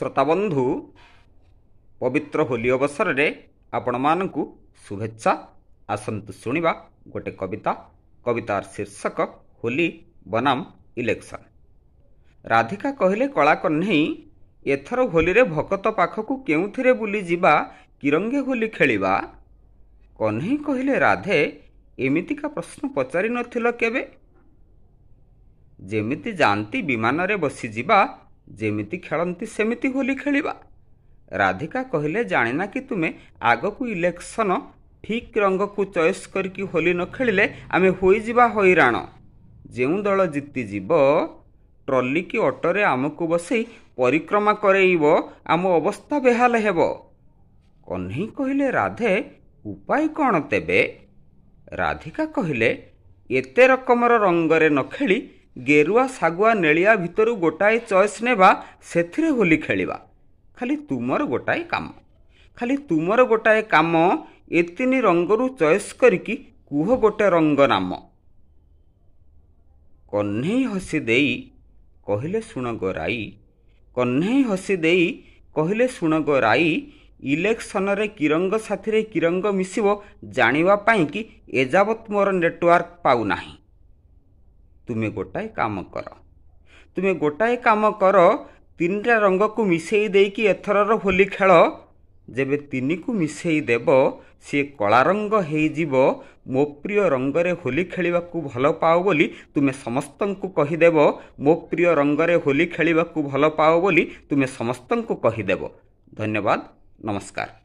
श्रोताबंधु पवित्र होली अवसर रे आपण मानकु शुभेच्छा। आसंतु सुनिबा गोटे कवितार शीर्षक होली बनाम इलेक्शन। राधिका कहले कला कन्हई एथर होली रे भकत पाखकु केउथिरे बुली जिबा किरंगे होली खेलिबा। कन्हई कहले राधे एमितिका प्रश्न पचारि नथिल केबे। जेमिति जानती विमान रे बसी जिबा जेमिति खेलंती सेमिति होली खेलिबा। राधिका कहले जानिना कि तुमे आगकू इलेक्शन ठीक रंग को चॉइस करके होली न खेलिले आमे होई जिबा हैरान। जेउ दल जीति जीव ट्रॉली की ऑटोरे आमको बसई परिक्रमा करेइब आम अवस्था बेहाल हेबो। कन्हई कहले राधे उपाय कौन तेबे। राधिका कहले एते रकमर रंगरे न खेली गेरुआ सागुआ नेलिया भितरु गोटाए चॉइस नेबा सेथिरे होली खेलिबा। खाली तुमर गोटाए काम एतिनी रंगरू चॉइस करिकी कुह गोटे रंग नाम। कन्हई हसी देई कहले सुन गोराई। कन्हई हसी देई कहले सुन गोराई इलेक्शन रे किरंग साथी रे किरंग मिसिबो जानिबा पाई कि एजावत मोर नेटवर्क पाउ नाही। तुमे गोटाए काम कर तीनटा रंग को मिसेई देकी एथरर होली खेल। जेबे तीनी को मिसेई देब सी कला रंग हेई जीवो। मो प्रिय रंगरे होली खेलिबाकू भल पाओ बोली तुमे समस्तंकु कहिदेब। मो प्रिय रंगरे होली खेलिबाकू भल पाओ बोली तुमे समस्तंकु कहिदेब। धन्यवाद, नमस्कार।